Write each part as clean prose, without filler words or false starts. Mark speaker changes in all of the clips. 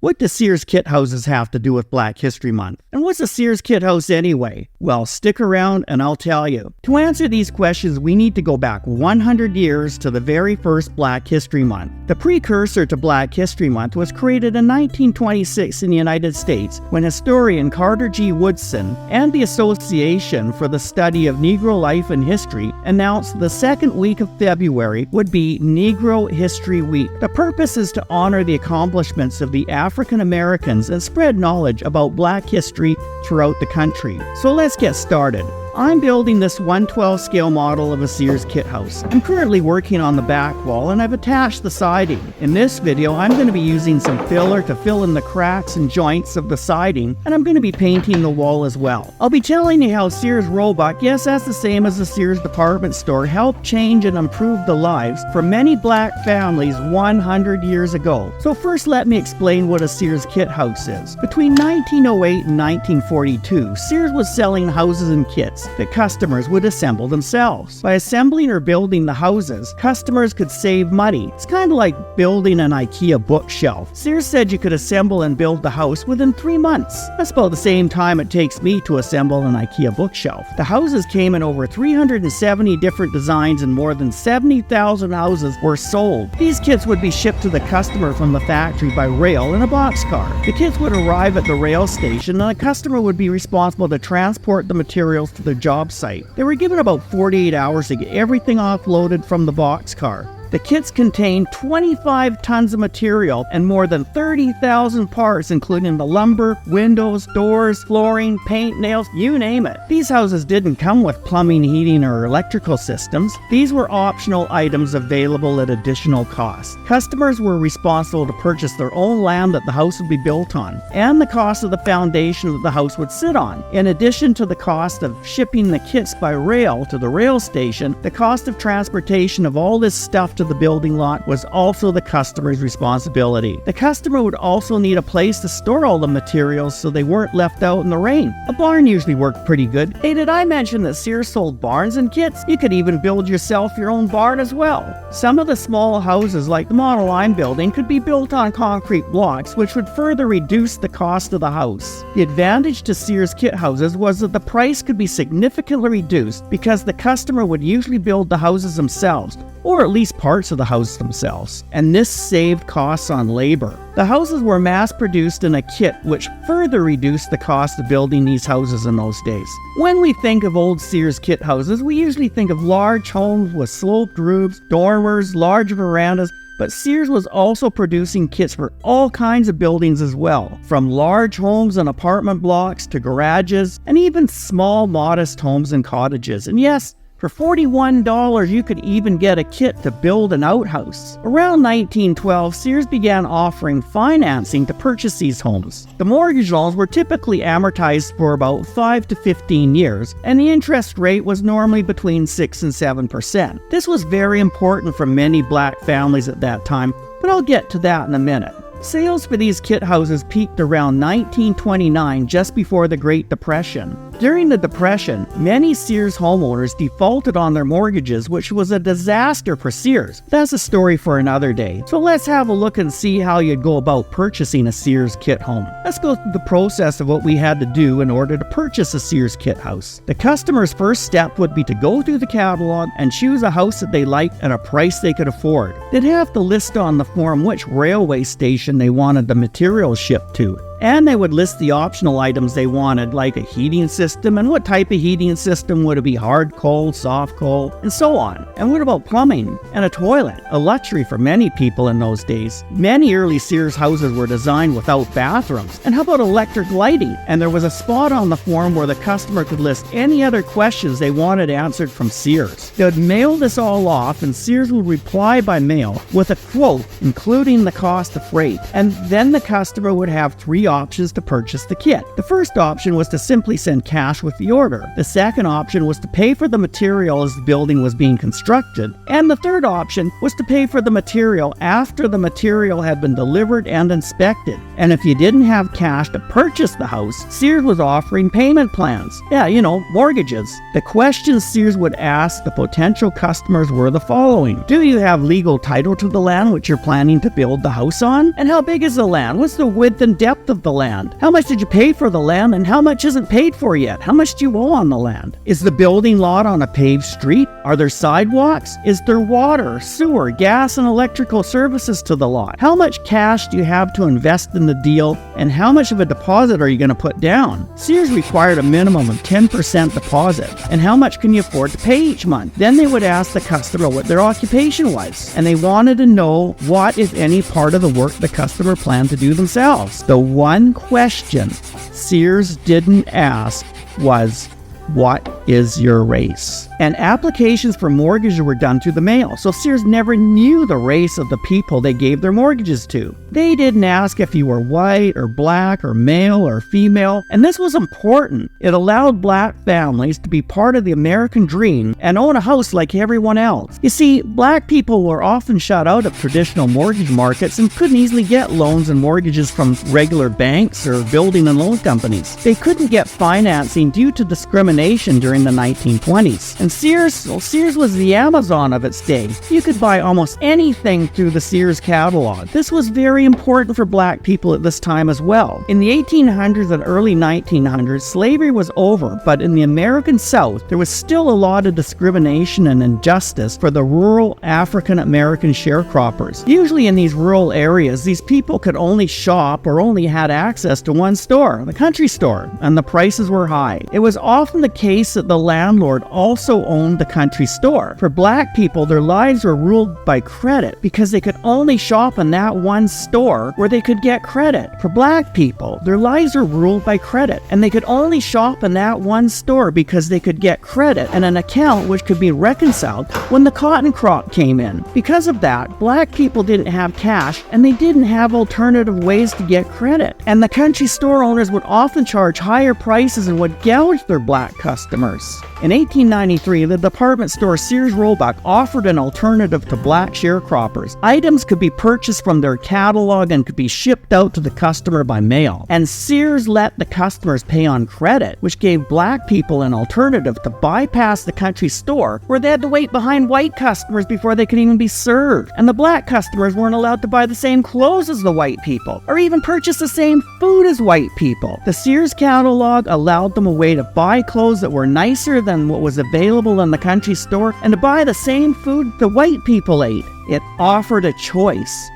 Speaker 1: What do Sears kit houses have to do with Black History Month? And what's a Sears kit house anyway? Well, stick around and I'll tell you. To answer these questions, we need to go back 100 years to the very first Black History Month. The precursor to Black History Month was created in 1926 in the United States when historian Carter G. Woodson and the Association for the Study of Negro Life and History announced the second week of February would be Negro History Week. The purpose is to honor the accomplishments of the African Americans and spread knowledge about Black history throughout the country. So let's get started. I'm building this 1/12 scale model of a Sears kit house. I'm currently working on the back wall and I've attached the siding. In this video, I'm going to be using some filler to fill in the cracks and joints of the siding, and I'm going to be painting the wall as well. I'll be telling you how Sears Roebuck, yes, that's the same as the Sears department store, helped change and improve the lives for many Black families 100 years ago. So first, let me explain what a Sears kit house is. Between 1908 and 1942, Sears was selling houses and kits that customers would assemble themselves. By assembling or building the houses, customers could save money. It's kind of like building an IKEA bookshelf. Sears said you could assemble and build the house within 3 months. That's about the same time it takes me to assemble an IKEA bookshelf. The houses came in over 370 different designs and more than 70,000 houses were sold. These kits would be shipped to the customer from the factory by rail in a boxcar. The kits would arrive at the rail station and the customer would be responsible to transport the materials to the job site. They were given about 48 hours to get everything offloaded from the boxcar. The kits contained 25 tons of material and more than 30,000 parts, including the lumber, windows, doors, flooring, paint, nails, you name it. These houses didn't come with plumbing, heating, or electrical systems. These were optional items available at additional cost. Customers were responsible to purchase their own land that the house would be built on, and the cost of the foundation that the house would sit on. In addition to the cost of shipping the kits by rail to the rail station, the cost of transportation of all this stuff to the building lot was also the customer's responsibility. The customer would also need a place to store all the materials so they weren't left out in the rain. A barn usually worked pretty good. Hey, did I mention that Sears sold barns and kits? You could even build yourself your own barn as well. Some of the small houses, like the model I'm building, could be built on concrete blocks, which would further reduce the cost of the house. The advantage to Sears kit houses was that the price could be significantly reduced because the customer would usually build the houses themselves, or at least parts of the house themselves, and this saved costs on labor. The houses were mass-produced in a kit, which further reduced the cost of building these houses in those days. When we think of old Sears kit houses, we usually think of large homes with sloped roofs, dormers, large verandas, but Sears was also producing kits for all kinds of buildings as well, from large homes and apartment blocks to garages, and even small, modest homes and cottages. And yes, for $41, you could even get a kit to build an outhouse. Around 1912, Sears began offering financing to purchase these homes. The mortgage loans were typically amortized for about 5 to 15 years, and the interest rate was normally between 6 and 7%. This was very important for many Black families at that time, but I'll get to that in a minute. Sales for these kit houses peaked around 1929, just before the Great Depression. During the Depression, many Sears homeowners defaulted on their mortgages, which was a disaster for Sears. That's a story for another day. So let's have a look and see how you'd go about purchasing a Sears kit home. Let's go through the process of what we had to do in order to purchase a Sears kit house. The customer's first step would be to go through the catalog and choose a house that they liked at a price they could afford. They'd have to list on the form which railway station they wanted the materials shipped to. And they would list the optional items they wanted, like a heating system, and what type of heating system would it be, hard coal, soft coal, and so on. And what about plumbing and a toilet? A luxury for many people in those days. Many early Sears houses were designed without bathrooms. And how about electric lighting? And there was a spot on the form where the customer could list any other questions they wanted answered from Sears. They would mail this all off, and Sears would reply by mail with a quote, including the cost of freight. And then the customer would have 3 options to purchase the kit. The first option was to simply send cash with the order. The second option was to pay for the material as the building was being constructed. And the third option was to pay for the material after the material had been delivered and inspected. And if you didn't have cash to purchase the house, Sears was offering payment plans. Yeah, mortgages. The questions Sears would ask the potential customers were the following. Do you have legal title to the land which you're planning to build the house on? And how big is the land? What's the width and depth of the land? How much did you pay for the land and how much isn't paid for yet? How much do you owe on the land? Is the building lot on a paved street? Are there sidewalks? Is there water, sewer, gas, and electrical services to the lot? How much cash do you have to invest in the deal and how much of a deposit are you going to put down? Sears required a minimum of 10% deposit. And how much can you afford to pay each month? Then they would ask the customer what their occupation was, and they wanted to know what, if any, part of the work the customer planned to do themselves. The one question Sears didn't ask was, what is your race? And applications for mortgages were done through the mail, so Sears never knew the race of the people they gave their mortgages to. They didn't ask if you were white or black or male or female, and this was important. It allowed black families to be part of the American dream and own a house like everyone else. You see, black people were often shut out of traditional mortgage markets and couldn't easily get loans and mortgages from regular banks or building and loan companies. They couldn't get financing due to discrimination during the 1920s. And Sears was the Amazon of its day. You could buy almost anything through the Sears catalog. This was very important for black people at this time as well. In the 1800s and early 1900s, slavery was over, but in the American South, there was still a lot of discrimination and injustice for the rural African American sharecroppers. Usually in these rural areas, these people could only shop or only had access to one store, the country store, and the prices were high. It was often the case that the landlord also owned the country store. For black people, their lives were ruled by credit because they could only shop in that one store where they could get credit. For black people, their lives were ruled by credit, and they could only shop in that one store because they could get credit and an account which could be reconciled when the cotton crop came in. Because of that, black people didn't have cash and they didn't have alternative ways to get credit. And the country store owners would often charge higher prices and would gouge their black customers. In 1893, the department store Sears Roebuck offered an alternative to black sharecroppers. Items could be purchased from their catalog and could be shipped out to the customer by mail. And Sears let the customers pay on credit, which gave black people an alternative to bypass the country store where they had to wait behind white customers before they could even be served. And the black customers weren't allowed to buy the same clothes as the white people or even purchase the same food as white people. The Sears catalog allowed them a way to buy clothes that were nicer than what was available in the country store and to buy the same food the white people ate. It offered a choice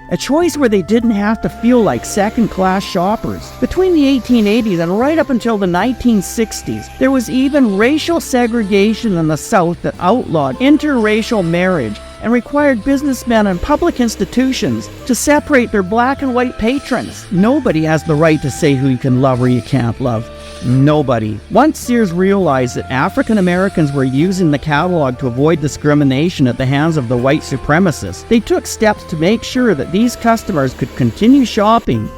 Speaker 1: where they didn't have to feel like second-class shoppers. Between the 1880s and right up until the 1960s, there was even racial segregation in the South that outlawed interracial marriage and required businessmen and public institutions to separate their black and white patrons. Nobody has the right to say who you can love or you can't love. Nobody. Once Sears realized that African Americans were using the catalog to avoid discrimination at the hands of the white supremacists, they took steps to make sure that these customers could continue shopping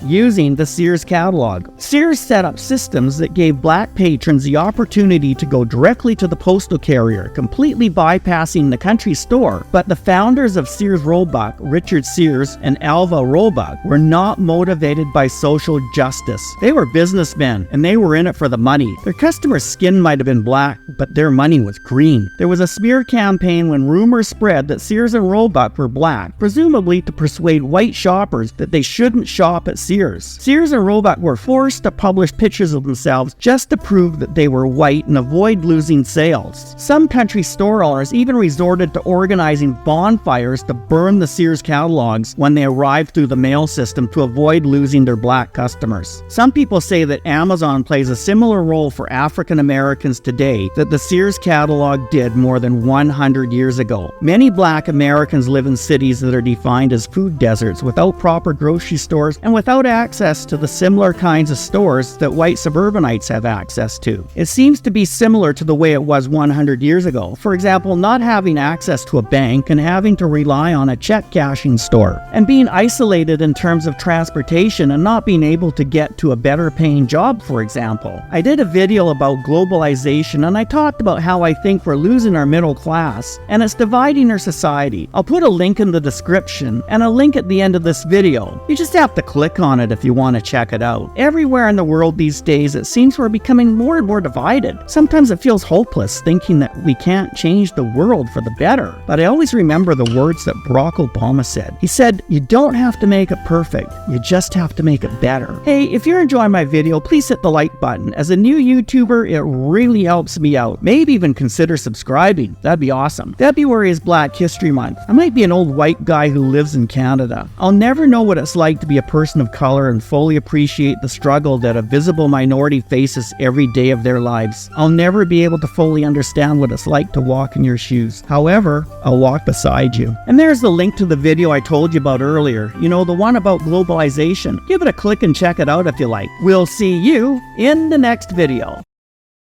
Speaker 1: using the Sears catalog. Sears set up systems that gave black patrons the opportunity to go directly to the postal carrier, completely bypassing the country store. But the founders of Sears Roebuck, Richard Sears and Alva Roebuck, were not motivated by social justice. They were businessmen, and they were in it for the money. Their customers' skin might have been black, but their money was green. There was a smear campaign when rumors spread that Sears and Roebuck were black, presumably to persuade white shoppers that they shouldn't shop at Sears. Sears and Roebuck were forced to publish pictures of themselves just to prove that they were white and avoid losing sales. Some country store owners even resorted to organizing bonfires to burn the Sears catalogs when they arrived through the mail system to avoid losing their black customers. Some people say that Amazon plays a similar role for African Americans today that the Sears catalog did more than 100 years ago. Many black Americans live in cities communities that are defined as food deserts without proper grocery stores and without access to the similar kinds of stores that white suburbanites have access to. It seems to be similar to the way it was 100 years ago. For example, not having access to a bank and having to rely on a check cashing store, and being isolated in terms of transportation and not being able to get to a better paying job, for example. I did a video about globalization and I talked about how I think we're losing our middle class and it's dividing our society. I'll put a link in the description and a link at the end of this video. You just have to click on it if you want to check it out. Everywhere in the world these days it seems we're becoming more and more divided. Sometimes it feels hopeless thinking that we can't change the world for the better. But I always remember the words that Barack Obama said. He said, "You don't have to make it perfect, you just have to make it better." Hey, if you're enjoying my video, please hit the like button. As a new YouTuber, it really helps me out. Maybe even consider subscribing. That'd be awesome. February is Black History Month. I might be an old white guy who lives in Canada. I'll never know what it's like to be a person of color and fully appreciate the struggle that a visible minority faces every day of their lives. I'll never be able to fully understand what it's like to walk in your shoes. However, I'll walk beside you. And there's the link to the video I told you about earlier. You know, the one about globalization. Give it a click and check it out if you like. We'll see you in the next video.